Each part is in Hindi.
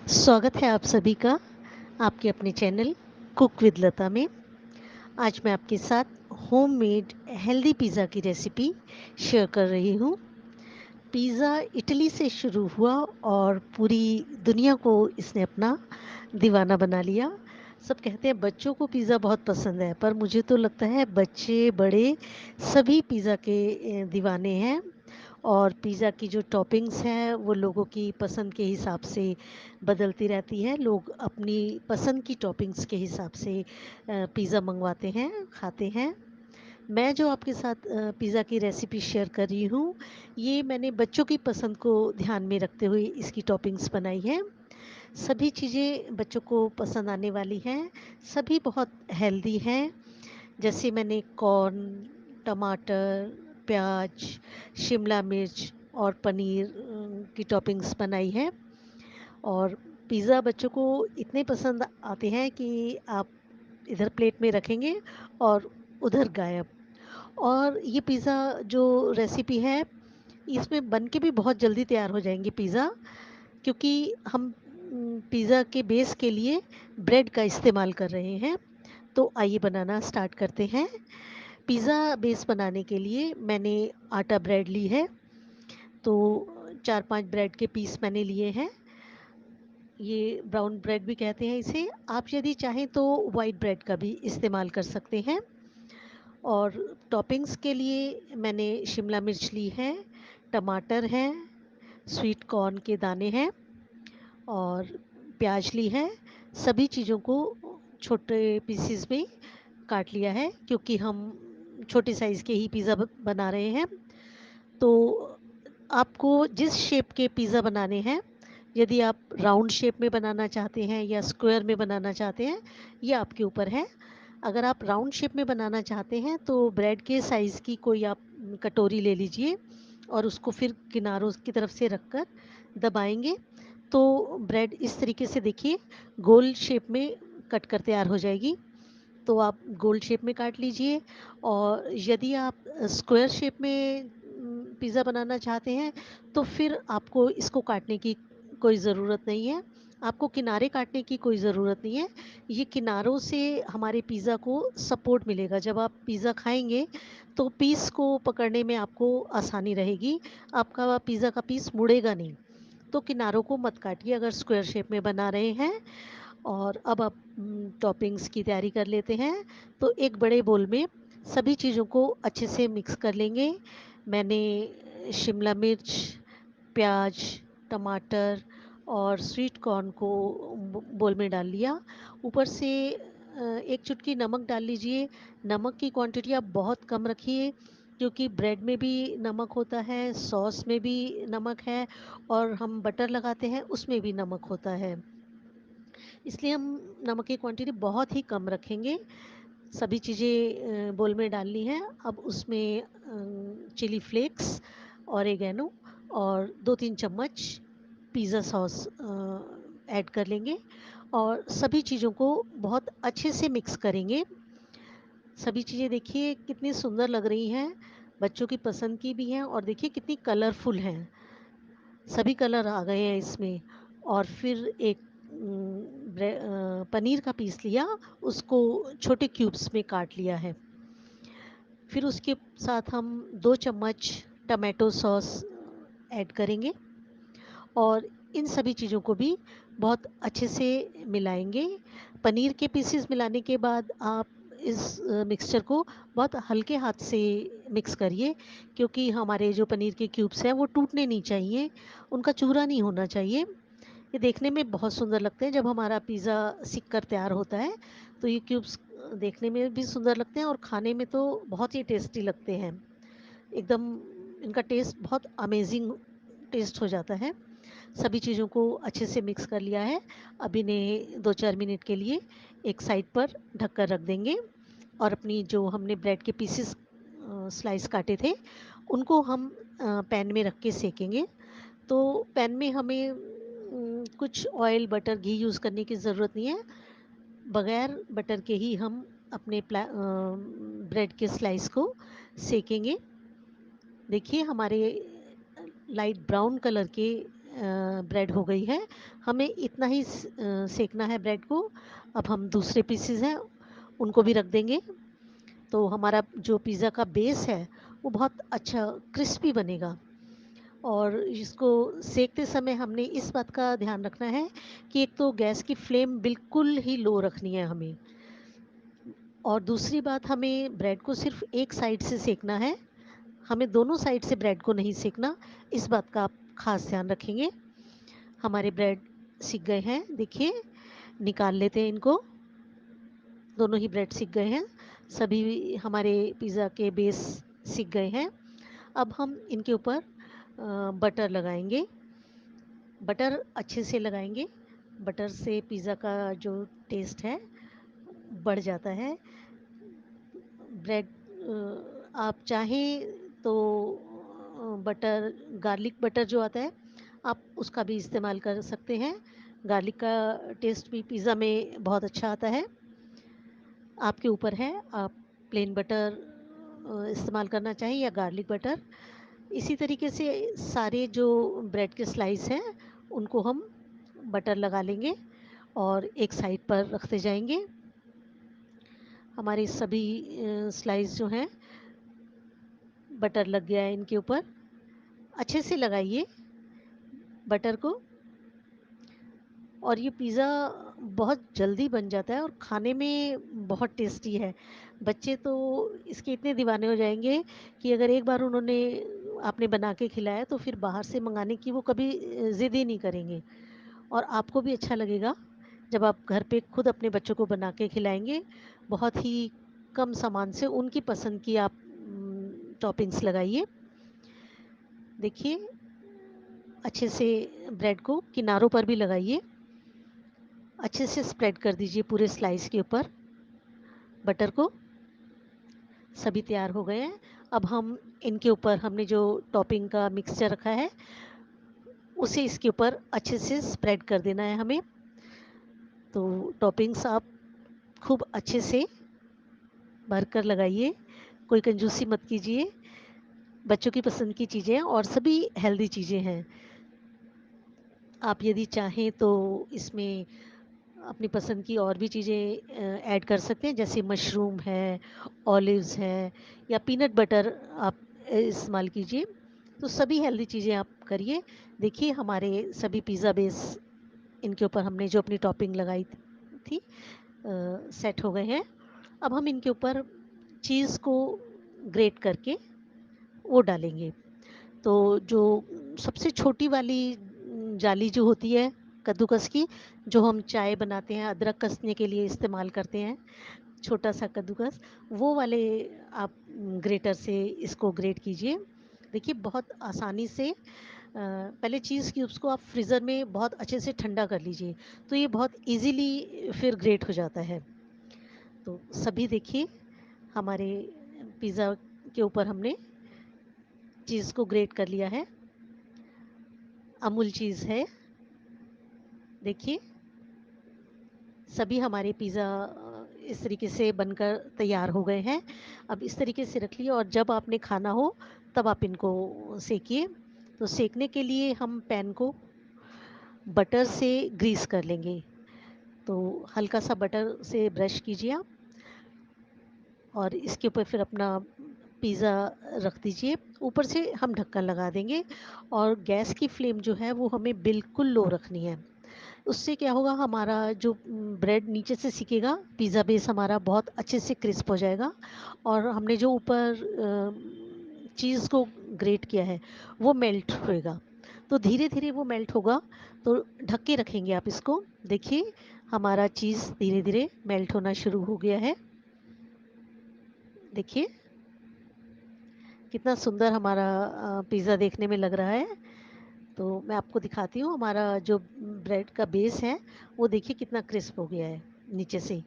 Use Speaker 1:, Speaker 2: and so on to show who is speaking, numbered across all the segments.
Speaker 1: स्वागत है आप सभी का आपके अपने चैनल कुक विद लता में। आज मैं आपके साथ होममेड हेल्दी पिज़्ज़ा की रेसिपी शेयर कर रही हूँ। पिज़्ज़ा इटली से शुरू हुआ और पूरी दुनिया को इसने अपना दीवाना बना लिया। सब कहते हैं बच्चों को पिज़्ज़ा बहुत पसंद है, पर मुझे तो लगता है बच्चे बड़े सभी पिज़्ज़ा के दीवाने हैं। और पिज़्ज़ा की जो टॉपिंग्स हैं वो लोगों की पसंद के हिसाब से बदलती रहती है। लोग अपनी पसंद की टॉपिंग्स के हिसाब से पिज़्ज़ा मंगवाते हैं, खाते हैं। मैं जो आपके साथ पिज़्ज़ा की रेसिपी शेयर कर रही हूँ, ये मैंने बच्चों की पसंद को ध्यान में रखते हुए इसकी टॉपिंग्स बनाई है। सभी चीज़ें बच्चों को पसंद आने वाली हैं, सभी बहुत हेल्दी हैं। जैसे मैंने कॉर्न, टमाटर, प्याज, शिमला मिर्च और पनीर की टॉपिंग्स बनाई है। और पिज़्ज़ा बच्चों को इतने पसंद आते हैं कि आप इधर प्लेट में रखेंगे और उधर गायब। और ये पिज़्ज़ा जो रेसिपी है, इसमें बन के भी बहुत जल्दी तैयार हो जाएंगे पिज़्ज़ा, क्योंकि हम पिज़्ज़ा के बेस के लिए ब्रेड का इस्तेमाल कर रहे हैं। तो आइए बनाना स्टार्ट करते हैं। पिज़्ज़ा बेस बनाने के लिए मैंने आटा ब्रेड ली है। तो 4-5 ब्रेड के पीस मैंने लिए हैं। ये ब्राउन ब्रेड भी कहते हैं इसे। आप यदि चाहें तो वाइट ब्रेड का भी इस्तेमाल कर सकते हैं। और टॉपिंग्स के लिए मैंने शिमला मिर्च ली है, टमाटर है, स्वीट कॉर्न के दाने हैं और प्याज ली है। सभी चीज़ों को छोटे पीसेस में काट लिया है, क्योंकि हम छोटे साइज़ के ही पिज़्ज़ा बना रहे हैं। तो आपको जिस शेप के पिज़्ज़ा बनाने हैं, यदि आप राउंड शेप में बनाना चाहते हैं या स्क्वायर में बनाना चाहते हैं, ये आपके ऊपर है। अगर आप राउंड शेप में बनाना चाहते हैं तो ब्रेड के साइज़ की कोई आप कटोरी ले लीजिए और उसको फिर किनारों की तरफ से रखकर दबाएंगे तो ब्रेड इस तरीके से, देखिए, गोल शेप में कट कर तैयार हो जाएगी। तो आप गोल शेप में काट लीजिए। और यदि आप स्क्वायर शेप में पिज़्ज़ा बनाना चाहते हैं तो फिर आपको इसको काटने की कोई ज़रूरत नहीं है। आपको किनारे काटने की कोई ज़रूरत नहीं है। ये किनारों से हमारे पिज़्ज़ा को सपोर्ट मिलेगा। जब आप पिज़्ज़ा खाएंगे तो पीस को पकड़ने में आपको आसानी रहेगी। आपका पिज़्ज़ा का पीस मुड़ेगा नहीं। तो किनारों को मत काटिए अगर स्क्वायर शेप में बना रहे हैं। और अब आप टॉपिंग्स की तैयारी कर लेते हैं। तो एक बड़े बोल में सभी चीज़ों को अच्छे से मिक्स कर लेंगे। मैंने शिमला मिर्च, प्याज, टमाटर और स्वीट कॉर्न को बोल में डाल लिया। ऊपर से एक चुटकी नमक डाल लीजिए। नमक की क्वांटिटी आप बहुत कम रखिए, क्योंकि ब्रेड में भी नमक होता है, सॉस में भी नमक है और हम बटर लगाते हैं उसमें भी नमक होता है। इसलिए हम नमक की क्वांटिटी बहुत ही कम रखेंगे। सभी चीज़ें बोल में डालनी है। अब उसमें चिली फ्लेक्स, ऑरिगेनो और 2-3 चम्मच पिज़्ज़ा सॉस ऐड कर लेंगे और सभी चीज़ों को बहुत अच्छे से मिक्स करेंगे। सभी चीज़ें देखिए कितनी सुंदर लग रही हैं, बच्चों की पसंद की भी हैं और देखिए कितनी कलरफुल हैं। सभी कलर आ गए हैं इसमें। और फिर एक पनीर का पीस लिया, उसको छोटे क्यूब्स में काट लिया है। फिर उसके साथ हम 2 चम्मच टमाटो सॉस ऐड करेंगे और इन सभी चीज़ों को भी बहुत अच्छे से मिलाएंगे। पनीर के पीसेस मिलाने के बाद आप इस मिक्सचर को बहुत हल्के हाथ से मिक्स करिए, क्योंकि हमारे जो पनीर के क्यूब्स हैं वो टूटने नहीं चाहिए, उनका चूरा नहीं होना चाहिए। ये देखने में बहुत सुंदर लगते हैं। जब हमारा पिज़्ज़ा सिक कर तैयार होता है तो ये क्यूब्स देखने में भी सुंदर लगते हैं और खाने में तो बहुत ही टेस्टी लगते हैं। एकदम इनका टेस्ट बहुत अमेजिंग टेस्ट हो जाता है। सभी चीज़ों को अच्छे से मिक्स कर लिया है। अब इन्हें 2-4 मिनट के लिए एक साइड पर ढक कर रख देंगे और अपनी जो हमने ब्रेड के पीसेस स्लाइस काटे थे उनको हम पैन में रख के सेकेंगे। तो पैन में हमें कुछ ऑयल, बटर, घी यूज़ करने की ज़रूरत नहीं है। बगैर बटर के ही हम अपने ब्रेड के स्लाइस को सेकेंगे। देखिए हमारे लाइट ब्राउन कलर के ब्रेड हो गई है। हमें इतना ही सेकना है ब्रेड को। अब हम दूसरे पीसेस हैं उनको भी रख देंगे। तो हमारा जो पिज़्ज़ा का बेस है वो बहुत अच्छा क्रिस्पी बनेगा। और इसको सेकते समय हमने इस बात का ध्यान रखना है कि एक तो गैस की फ्लेम बिल्कुल ही लो रखनी है हमें, और दूसरी बात हमें ब्रेड को सिर्फ एक साइड से सेकना है, हमें दोनों साइड से ब्रेड को नहीं सेकना। इस बात का आप खास ध्यान रखेंगे। हमारे ब्रेड सिक गए हैं, देखिए निकाल लेते हैं इनको। दोनों ही ब्रेड सिक गए हैं, सभी हमारे पिज़्ज़ा के बेस सिक गए हैं। अब हम इनके ऊपर बटर लगाएंगे। बटर अच्छे से लगाएंगे, बटर से पिज़्ज़ा का जो टेस्ट है बढ़ जाता है। ब्रेड आप चाहें तो बटर, गार्लिक बटर जो आता है आप उसका भी इस्तेमाल कर सकते हैं। गार्लिक का टेस्ट भी पिज़्ज़ा में बहुत अच्छा आता है। आपके ऊपर है, आप प्लेन बटर इस्तेमाल करना चाहें या गार्लिक बटर। इसी तरीके से सारे जो ब्रेड के स्लाइस हैं उनको हम बटर लगा लेंगे और एक साइड पर रखते जाएंगे। हमारे सभी स्लाइस जो हैं बटर लग गया है इनके ऊपर। अच्छे से लगाइए बटर को। और ये पिज़्ज़ा बहुत जल्दी बन जाता है और खाने में बहुत टेस्टी है। बच्चे तो इसके इतने दीवाने हो जाएंगे कि अगर एक बार उन्होंने आपने बना के खिलाया तो फिर बाहर से मंगाने की वो कभी ज़िद ही नहीं करेंगे। और आपको भी अच्छा लगेगा जब आप घर पे खुद अपने बच्चों को बना के खिलाएंगे। बहुत ही कम सामान से उनकी पसंद की आप टॉपिंग्स लगाइए। देखिए अच्छे से ब्रेड को किनारों पर भी लगाइए, अच्छे से स्प्रेड कर दीजिए पूरे स्लाइस के ऊपर बटर को। सभी तैयार हो गए हैं। अब हम इनके ऊपर हमने जो टॉपिंग का मिक्सचर रखा है उसे इसके ऊपर अच्छे से स्प्रेड कर देना है हमें। तो टॉपिंग्स आप खूब अच्छे से भर कर लगाइए, कोई कंजूसी मत कीजिए। बच्चों की पसंद की चीज़ें हैं और सभी हेल्दी चीज़ें हैं। आप यदि चाहें तो इसमें अपनी पसंद की और भी चीज़ें ऐड कर सकते हैं, जैसे मशरूम है, ऑलिव्स है, या पीनट बटर आप इस्तेमाल कीजिए। तो सभी हेल्दी चीज़ें आप करिए। देखिए हमारे सभी पिज़्ज़ा बेस इनके ऊपर हमने जो अपनी टॉपिंग लगाई थी सेट हो गए हैं। अब हम इनके ऊपर चीज़ को ग्रेट करके वो डालेंगे। तो जो सबसे छोटी वाली जाली जो होती है कद्दूकस की, जो हम चाय बनाते हैं अदरक कसने के लिए इस्तेमाल करते हैं, छोटा सा कद्दूकस, वो वाले आप ग्रेटर से इसको ग्रेट कीजिए। देखिए बहुत आसानी से पहले चीज़ क्यूब्स को आप फ्रीज़र में बहुत अच्छे से ठंडा कर लीजिए, तो ये बहुत इजीली फिर ग्रेट हो जाता है। तो सभी देखिए हमारे पिज़्ज़ा के ऊपर हमने चीज़ को ग्रेट कर लिया है। अमूल चीज़ है, देखिए सभी हमारे पिज़्ज़ा इस तरीके से बनकर तैयार हो गए हैं। अब इस तरीके से रख लिए और जब आपने खाना हो तब आप इनको सेकिए। तो सेकने के लिए हम पैन को बटर से ग्रीस कर लेंगे। तो हल्का सा बटर से ब्रश कीजिए आप और इसके ऊपर फिर अपना पिज़्ज़ा रख दीजिए। ऊपर से हम ढक्कन लगा देंगे और गैस की फ्लेम जो है वो हमें बिल्कुल लो रखनी है। उससे क्या होगा, हमारा जो ब्रेड नीचे से सिकेगा, पिज़्ज़ा बेस हमारा बहुत अच्छे से क्रिस्प हो जाएगा और हमने जो ऊपर चीज़ को ग्रेट किया है वो मेल्ट होएगा। तो धीरे धीरे वो मेल्ट होगा। तो ढक के रखेंगे आप इसको। देखिए हमारा चीज़ धीरे धीरे मेल्ट होना शुरू हो गया है। देखिए कितना सुंदर हमारा पिज़्ज़ा देखने में लग रहा है। तो मैं आपको दिखाती हूँ हमारा जो ब्रेड का बेस है वो देखिए कितना क्रिस्प हो गया है नीचे से।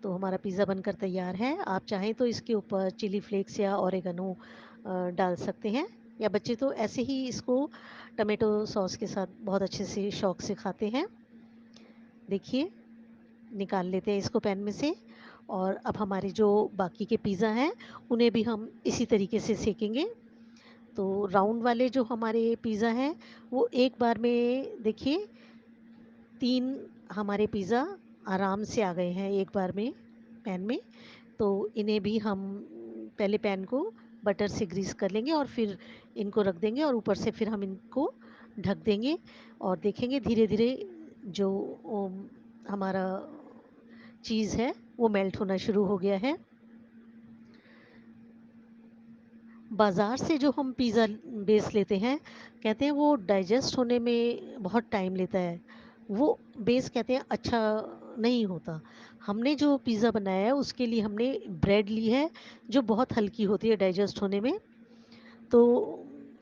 Speaker 1: तो हमारा पिज़्ज़ा बनकर तैयार है। आप चाहें तो इसके ऊपर चिली फ्लेक्स या ओरेगनो डाल सकते हैं, या बच्चे तो ऐसे ही इसको टमाटो सॉस के साथ बहुत अच्छे से शौक से खाते हैं। देखिए निकाल लेते हैं इसको पैन में से। और अब हमारे जो बाकी के पिज़्ज़ा हैं उन्हें भी हम इसी तरीके से सेकेंगे। तो राउंड वाले जो हमारे पिज़्ज़ा हैं वो एक बार में देखिए 3 हमारे पिज़्ज़ा आराम से आ गए हैं एक बार में पैन में। तो इन्हें भी हम पहले पैन को बटर से ग्रीस कर लेंगे और फिर इनको रख देंगे और ऊपर से फिर हम इनको ढक देंगे और देखेंगे धीरे-धीरे जो हमारा चीज़ है वो मेल्ट होना शुरू हो गया है। बाज़ार से जो हम पिज़्ज़ा बेस लेते हैं, कहते हैं वो डाइजेस्ट होने में बहुत टाइम लेता है। वो बेस कहते हैं अच्छा नहीं होता। हमने जो पिज़्ज़ा बनाया है उसके लिए हमने ब्रेड ली है जो बहुत हल्की होती है डाइजेस्ट होने में। तो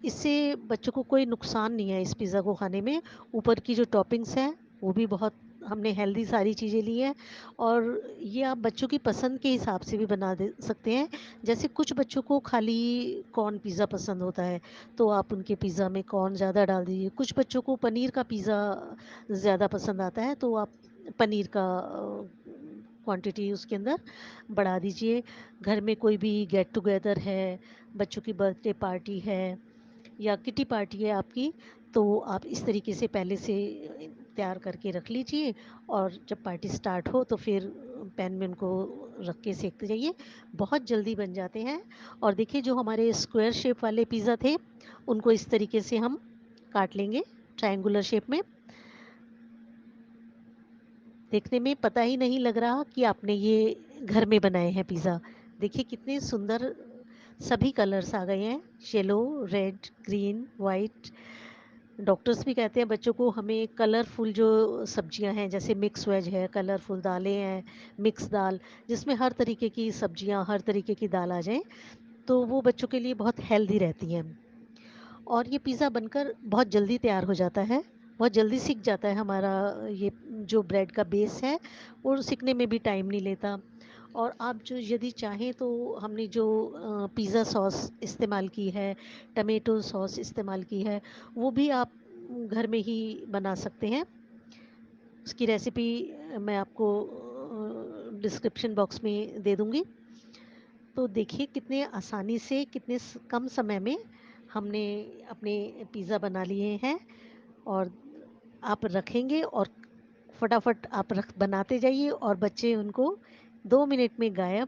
Speaker 1: इससे बच्चों को कोई नुकसान नहीं है इस पिज़्ज़ा को खाने में। ऊपर की जो टॉपिंग्स हैं वो भी बहुत हमने हेल्दी सारी चीज़ें ली हैं और ये आप बच्चों की पसंद के हिसाब से भी बना दे सकते हैं। जैसे कुछ बच्चों को खाली कॉर्न पिज़्ज़ा पसंद होता है तो आप उनके पिज़्ज़ा में कॉर्न ज़्यादा डाल दीजिए। कुछ बच्चों को पनीर का पिज़्ज़ा ज़्यादा पसंद आता है तो आप पनीर का क्वांटिटी उसके अंदर बढ़ा दीजिए। घर में कोई भी गेट टुगेदर है, बच्चों की बर्थडे पार्टी है या किटी पार्टी है आपकी, तो आप इस तरीके से पहले से तैयार करके रख लीजिए और जब पार्टी स्टार्ट हो तो फिर पैन में उनको रख के सेकते जाइए। बहुत जल्दी बन जाते हैं। और देखिए जो हमारे स्क्वायर शेप वाले पिज़्ज़ा थे उनको इस तरीके से हम काट लेंगे ट्रायंगुलर शेप में। देखने में पता ही नहीं लग रहा कि आपने ये घर में बनाए हैं पिज़्ज़ा। देखिए कितने सुंदर सभी कलर्स आ गए हैं, yellow, red, green, white. Doctors भी कहते हैं बच्चों को हमें कलरफुल जो सब्जियां हैं जैसे मिक्स वेज है, कलरफुल दालें हैं, मिक्स दाल जिसमें हर तरीके की सब्जियां, हर तरीके की दाल आ जाए, तो वो बच्चों के लिए बहुत हेल्दी रहती हैं। और ये पिज़्ज़ा बनकर बहुत जल्दी तैयार हो जाता है, बहुत जल्दी सिक जाता है हमारा ये जो ब्रेड का बेस है और सिकने में भी टाइम नहीं लेता। और आप जो यदि चाहें तो हमने जो पिज़्ज़ा सॉस इस्तेमाल की है, टमेटो सॉस इस्तेमाल की है, वो भी आप घर में ही बना सकते हैं। उसकी रेसिपी मैं आपको डिस्क्रिप्शन बॉक्स में दे दूँगी। तो देखिए कितने आसानी से कितने कम समय में हमने अपने पिज़्ज़ा बना लिए हैं और आप रखेंगे और फटाफट आप रख बनाते जाइए और बच्चे उनको 2 मिनट में गायब।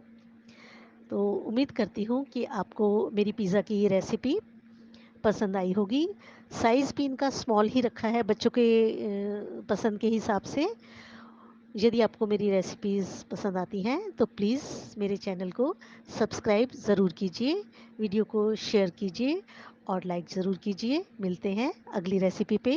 Speaker 1: तो उम्मीद करती हूँ कि आपको मेरी पिज़्ज़ा की ये रेसिपी पसंद आई होगी। साइज़ भी इनका स्मॉल ही रखा है बच्चों के पसंद के हिसाब से। यदि आपको मेरी रेसिपीज़ पसंद आती हैं तो प्लीज़ मेरे चैनल को सब्सक्राइब ज़रूर कीजिए, वीडियो को शेयर कीजिए और लाइक ज़रूर कीजिए। मिलते हैं अगली रेसिपी पे।